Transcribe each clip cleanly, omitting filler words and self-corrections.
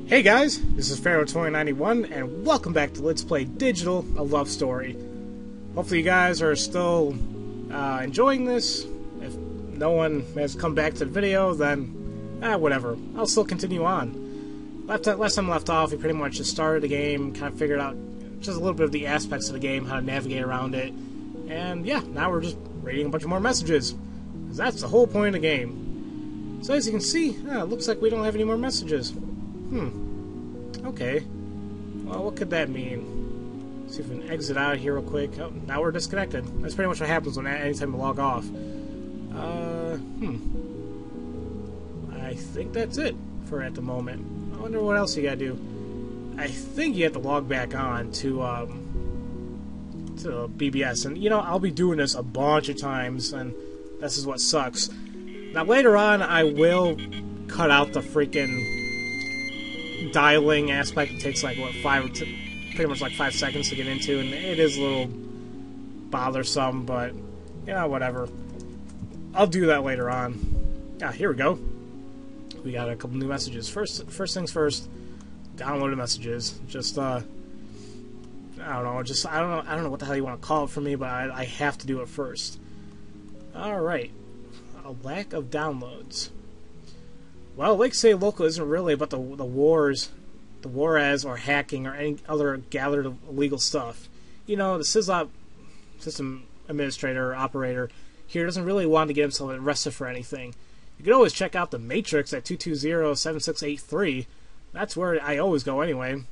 Hey guys, this is Pharaoh 2091, and welcome back to Let's Play Digital, a love story. Hopefully you guys are still enjoying this. If no one has come back to the video, then whatever. I'll still continue on. Last time I left off, we pretty much just started the game, kind of figured out just a little bit of the aspects of the game, how to navigate around it, and yeah, now we're just reading a bunch of more messages. Because that's the whole point of the game. So as you can see, it looks like we don't have any more messages. Okay. Well, what could that mean? See if we can exit out of here real quick. Oh, now we're disconnected. That's pretty much what happens when anytime you log off. I think that's it for at the moment. I wonder what else you gotta do. I think you have to log back on to BBS, and you know, I'll be doing this a bunch of times, and this is what sucks. Now later on, I will cut out the freaking dialing aspect. It takes like what, pretty much like 5 seconds to get into, and it is a little bothersome, but you know, whatever. I'll do that later on. Here we go. We got a couple new messages. First things first, downloaded messages. Just I don't know. I don't know what the hell you want to call it for me, but I have to do it first. All right. A lack of downloads. Well, like say local isn't really about the wars, or hacking, or any other gathered illegal stuff. You know, the SysOp, system administrator or operator here, doesn't really want to get himself arrested for anything. You can always check out the Matrix at 220-7683. That's where I always go anyway.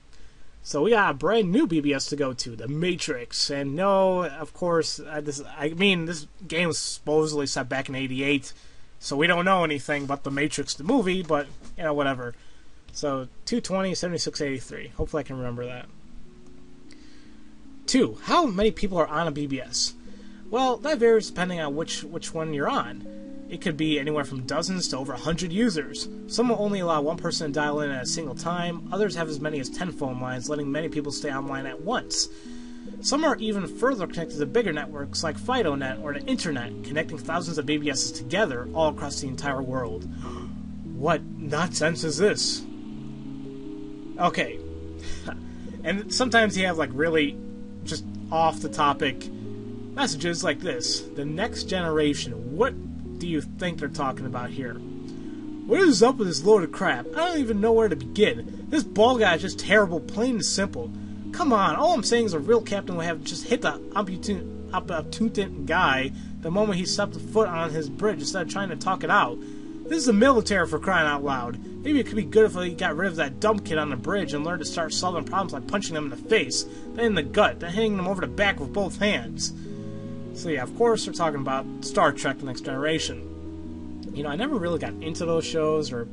So we got a brand new BBS to go to, the Matrix. And no, of course, this game was supposedly set back in '88. So we don't know anything about the Matrix, the movie, but, you know, whatever. So, 220-7683. Hopefully I can remember that. 2. How many people are on a BBS? Well, that varies depending on which one you're on. It could be anywhere from dozens to over 100 users. Some will only allow one person to dial in at a single time. Others have as many as 10 phone lines, letting many people stay online at once. Some are even further connected to bigger networks like FidoNet or the Internet, connecting thousands of BBSs together all across the entire world. What nonsense is this? Okay. And sometimes you have like really just off-the-topic messages like this. The next generation. What do you think they're talking about here? What is up with this load of crap? I don't even know where to begin. This ball guy is just terrible, plain and simple. Come on, all I'm saying is a real captain would have just hit the opportunist guy the moment he stepped a foot on his bridge instead of trying to talk it out. This is the military, for crying out loud. Maybe it could be good if he got rid of that dumb kid on the bridge and learned to start solving problems by punching them in the face, then in the gut, then hitting them over the back with both hands. So yeah, of course we're talking about Star Trek: The Next Generation. You know, I never really got into those shows, or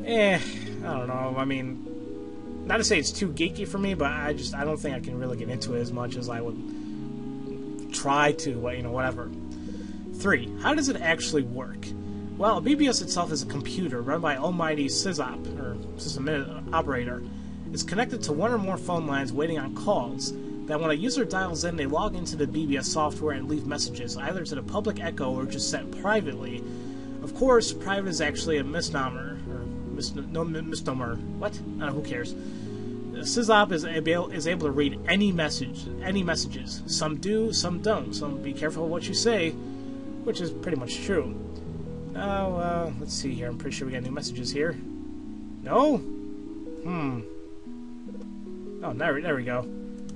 I don't know, I mean, not to say it's too geeky for me, but I don't think I can really get into it as much as I would try to, you know, whatever. 3. How does it actually work? Well, BBS itself is a computer run by almighty SysOp, or system operator. It's connected to one or more phone lines waiting on calls. Then when a user dials in, they log into the BBS software and leave messages, either to the public echo or just sent privately. Of course, private is actually a misnomer. Misnomer. What? Who cares? SysOp is able to read any messages. Some do, some don't. So be careful what you say, which is pretty much true. Now, let's see here. I'm pretty sure we got new messages here. No? Oh, there we go.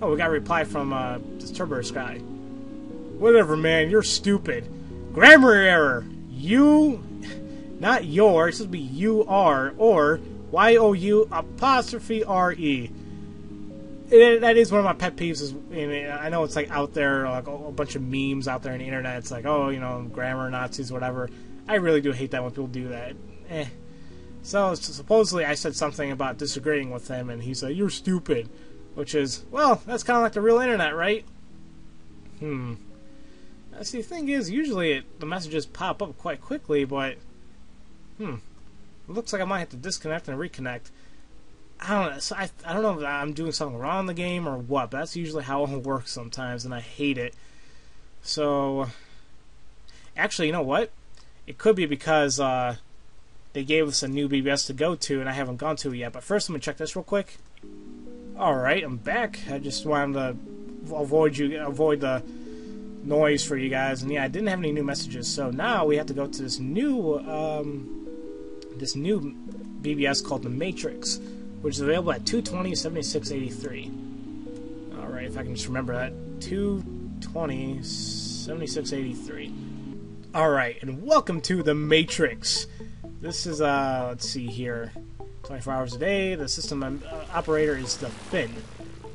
Oh, we got a reply from this Turbo Sky. Whatever, man. You're stupid. Grammar error. You. Not your, it's supposed to be you-are, or Y-O-U''RE. That is one of my pet peeves. I know it's like out there, like a bunch of memes out there on the internet. It's like, oh, you know, grammar Nazis, whatever. I really do hate that when people do that. So supposedly I said something about disagreeing with him, and he said, you're stupid. Which is, well, that's kind of like the real internet, right? See, the thing is, usually the messages pop up quite quickly, but it looks like I might have to disconnect and reconnect. I don't know. So I don't know if I'm doing something wrong in the game or what, but that's usually how it works sometimes, and I hate it. So, actually, you know what? It could be because they gave us a new BBS to go to, and I haven't gone to it yet. But first, let me check this real quick. Alright, I'm back. I just wanted to avoid the noise for you guys. And yeah, I didn't have any new messages. So now we have to go to this new BBS called the Matrix, which is available at 220/7683. Alright, if I can just remember that. 220/7683. Alright, and welcome to the Matrix. This is, let's see here, 24 hours a day. The system operator is the Fin.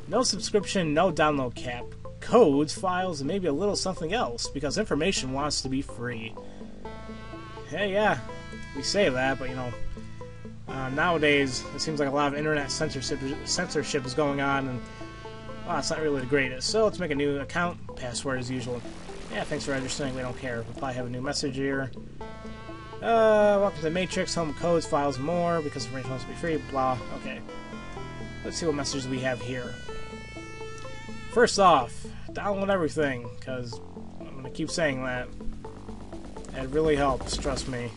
No subscription, no download cap. Codes, files, and maybe a little something else, because information wants to be free. Hey, yeah, we say that, but you know, nowadays it seems like a lot of internet censorship is going on, and well, it's not really the greatest. So let's make a new account, password as usual. Yeah, thanks for registering, we don't care. We'll probably have a new message here. Welcome to the Matrix, home codes, files, more, because information wants to be free, blah, okay. Let's see what messages we have here. First off, download everything, because I'm going to keep saying that. It really helps, trust me.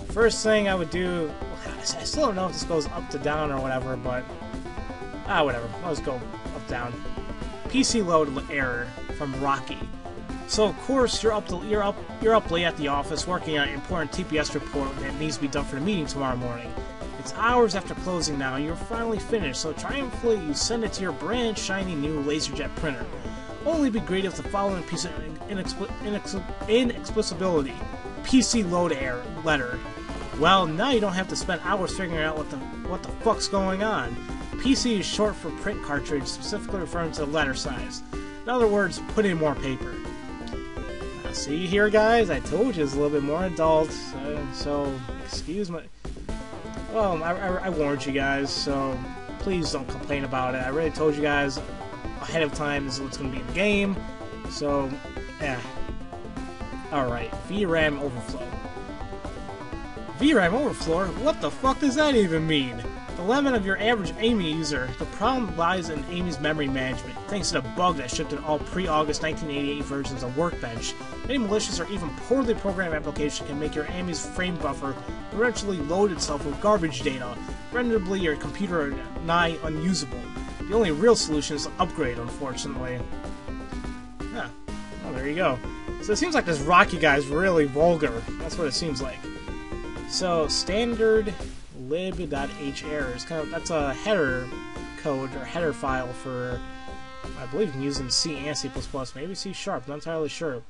First thing I would do, I still don't know if this goes up to down or whatever, but whatever. Let's go up down. PC load error from Rocky. So of course you're up late at the office working on an important TPS report that needs to be done for the meeting tomorrow morning. It's hours after closing now, and you're finally finished. So triumphantly you send it to your brand shiny new LaserJet printer. Only be great if the following piece of inexplicability: PC load error letter. Well, now you don't have to spend hours figuring out what the fuck's going on. PC is short for print cartridge, specifically referring to the letter size. In other words, put in more paper. Now, see here, guys, I told you it's a little bit more adult, so excuse me. Well, I warned you guys, so please don't complain about it. I already told you guys ahead of time this is what's going to be in the game, so, yeah. Alright, VRAM overflow. VRAM overflow? What the fuck does that even mean? The lemon of your average Amy user. The problem lies in Amy's memory management. Thanks to the bug that shipped in all pre-August 1988 versions of Workbench, any malicious or even poorly programmed application can make your Amy's frame buffer eventually load itself with garbage data, rendering your computer nigh unusable. The only real solution is to upgrade, unfortunately. Yeah, well, there you go. So it seems like this Rocky guy is really vulgar. That's what it seems like. So, standard lib.h errors. That's a header code or header file for, I believe you can use in C and C++, maybe C#, not entirely sure.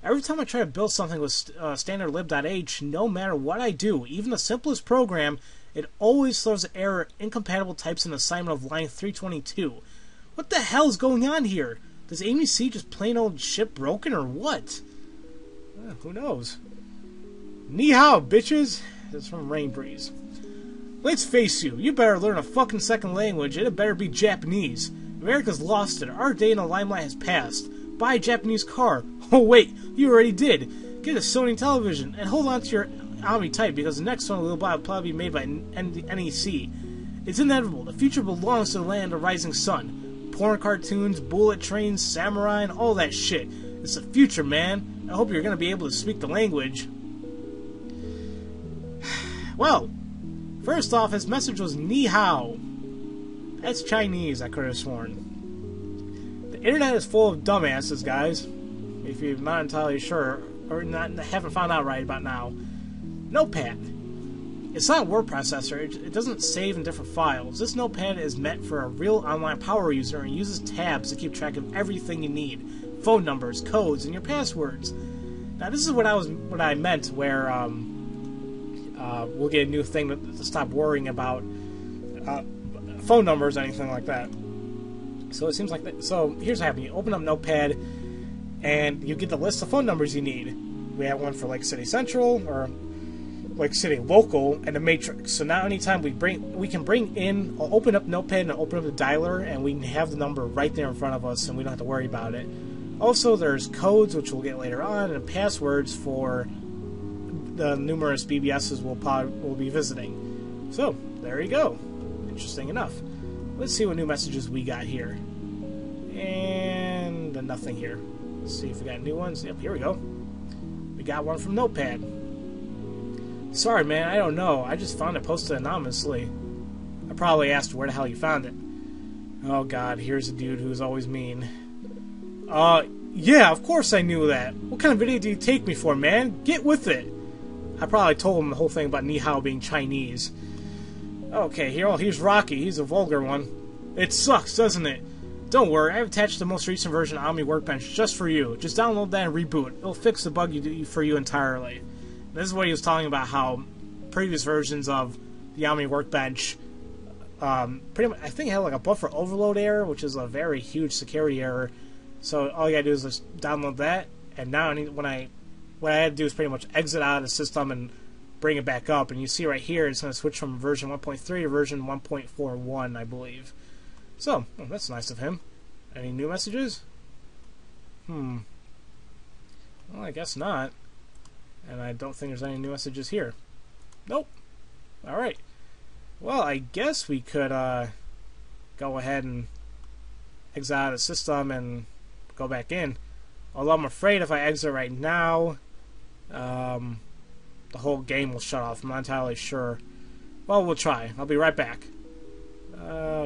Every time I try to build something with standard lib.h, no matter what I do, even the simplest program, it always throws an error: incompatible types in assignment of line 322. What the hell is going on here? Does Amy C just plain old shit broken or what? Who knows? Ni hao, bitches! It's from Rainbreeze. Let's face you better learn a fucking second language, and it better be Japanese. America's lost it. Our day in the limelight has passed. Buy a Japanese car. Oh wait, you already did. Get a Sony television, and hold on to your Ami type, because the next one will probably be made by NEC. It's inevitable. The future belongs to the land of rising sun. Porn cartoons, bullet trains, samurai, and all that shit. It's the future, man. I hope you're going to be able to speak the language. Well, first off, his message was ni hao. That's Chinese, I could have sworn. The internet is full of dumbasses, guys. If you're not entirely sure, or haven't found out right about now. Notepad. It's not a word processor. It doesn't save in different files. This notepad is meant for a real online power user and uses tabs to keep track of everything you need. Phone numbers, codes, and your passwords. Now, this is what I meant, where we'll get a new thing to stop worrying about phone numbers or anything like that. So it seems like that. So here's what happens: you open up Notepad, and you get the list of phone numbers you need. We have one for Lake City Central, or Lake City Local, and the Matrix. So now anytime we can bring in, I'll open up Notepad and open up the dialer, and we can have the number right there in front of us, and we don't have to worry about it. Also, there's codes, which we'll get later on, and passwords for the numerous BBSs we'll be visiting. So, there you go. Interesting enough. Let's see what new messages we got here. And nothing here. Let's see if we got new ones. Yep, here we go. We got one from Notepad. Sorry, man, I don't know. I just found it posted anonymously. I probably asked where the hell you found it. Oh god, here's a dude who's always mean. Yeah, of course I knew that. What kind of video do you take me for, man? Get with it! I probably told him the whole thing about Ni Hao being Chinese. Okay, here's Rocky. He's a vulgar one. It sucks, doesn't it? Don't worry, I've attached the most recent version of Omni Workbench just for you. Just download that and reboot. It'll fix the bug for you entirely. This is what he was talking about, how previous versions of the Omni Workbench pretty much, I think it had like a buffer overload error, which is a very huge security error. So all you gotta do is just download that, and now what I had to do is pretty much exit out of the system and bring it back up. And you see right here, it's going to switch from version 1.3 to version 1.41, I believe. So, oh, that's nice of him. Any new messages? Well, I guess not. And I don't think there's any new messages here. Nope. Alright. Well, I guess we could go ahead and exit out of the system and go back in. Although I'm afraid if I exit right now, the whole game will shut off. I'm not entirely sure. Well, we'll try. I'll be right back.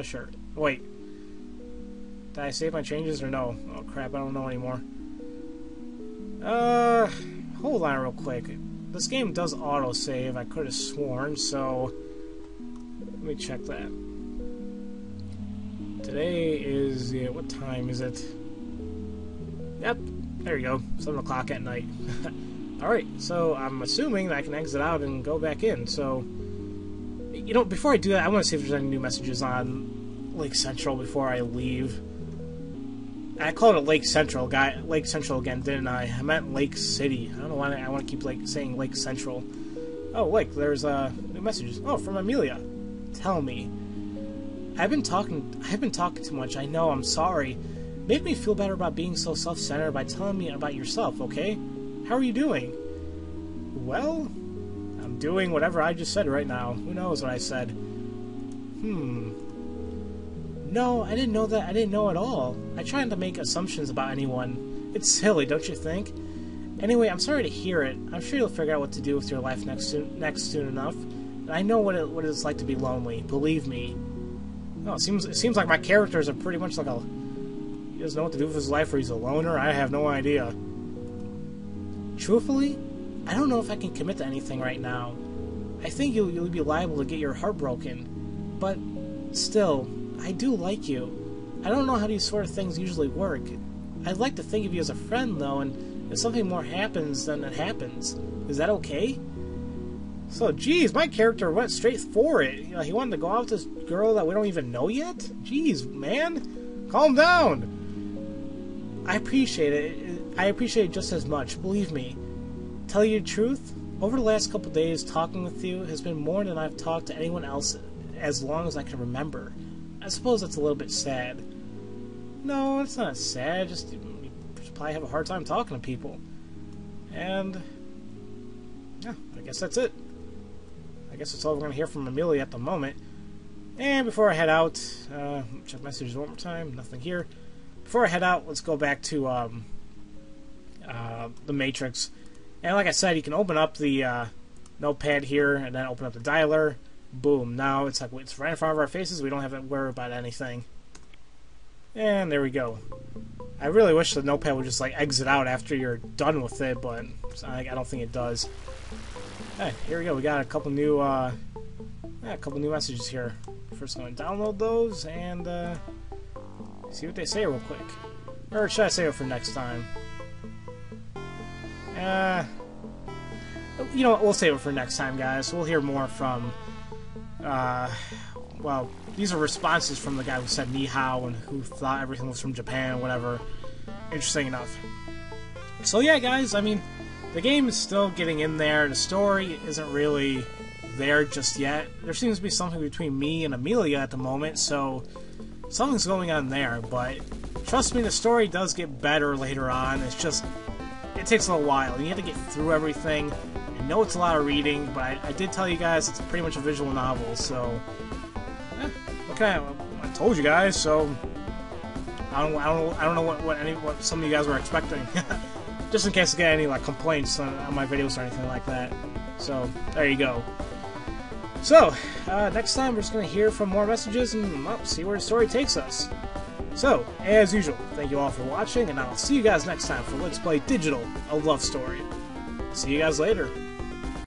Sure. Wait. Did I save my changes or no? Oh crap, I don't know anymore. Hold on real quick. This game does autosave, I could have sworn, so let me check that. Today is, yeah, what time is it? Yep, there you go, 7 o'clock at night. Alright, so I'm assuming that I can exit out and go back in, so you know, before I do that, I want to see if there's any new messages on Lake Central before I leave. I called it Lake Central again, didn't I? I meant Lake City. I don't know why I want to keep saying Lake Central. Oh, look, there's new messages. Oh, from Amelia. Tell me. I've been talking too much. I know, I'm sorry. Make me feel better about being so self-centered by telling me about yourself, okay? How are you doing? Well, I'm doing whatever I just said right now. Who knows what I said? No, I didn't know that. I didn't know at all. I try not to make assumptions about anyone. It's silly, don't you think? Anyway, I'm sorry to hear it. I'm sure you'll figure out what to do with your life next soon enough. And I know what it's like to be lonely. Believe me. Oh, it seems like my characters are pretty much like he doesn't know what to do with his life, or he's a loner. I have no idea. Truthfully, I don't know if I can commit to anything right now. I think you'll be liable to get your heart broken. But still, I do like you. I don't know how these sort of things usually work. I'd like to think of you as a friend, though, and if something more happens, then it happens. Is that okay? So, geez, my character went straight for it. You know, he wanted to go out with this girl that we don't even know yet? Jeez, man. Calm down. I appreciate it. I appreciate it just as much, believe me. Tell you the truth, over the last couple days, talking with you has been more than I've talked to anyone else as long as I can remember. I suppose that's a little bit sad. No, it's not sad. Just you probably have a hard time talking to people. And yeah, I guess that's it. I guess that's all we're going to hear from Amelia at the moment. And before I head out, check messages one more time. Nothing here. Before I head out, let's go back to the Matrix. And like I said, you can open up the notepad here, and then open up the dialer. Boom. Now it's like it's right in front of our faces. We don't have to worry about anything. And there we go. I really wish the notepad would just like exit out after you're done with it, but I don't think it does. Hey, here we go. We got a couple new messages here. First, I'm going to download those and see what they say real quick. Or should I save it for next time? You know what? We'll save it for next time, guys. We'll hear more from. Well, these are responses from the guy who said Ni Hao and who thought everything was from Japan, whatever. Interesting enough. So yeah, guys, I mean, the game is still getting in there. The story isn't really there just yet. There seems to be something between me and Amelia at the moment, so something's going on there. But trust me, the story does get better later on. It's just, it takes a little while. And you have to get through everything. I know it's a lot of reading, but I did tell you guys it's pretty much a visual novel, so okay, I told you guys. So I don't know what some of you guys were expecting. just in case I get any like complaints on my videos or anything like that. So there you go. So next time we're just gonna hear from more messages and well, see where the story takes us. So as usual, thank you all for watching, and I'll see you guys next time for Let's Play Digital: A Love Story. See you guys later.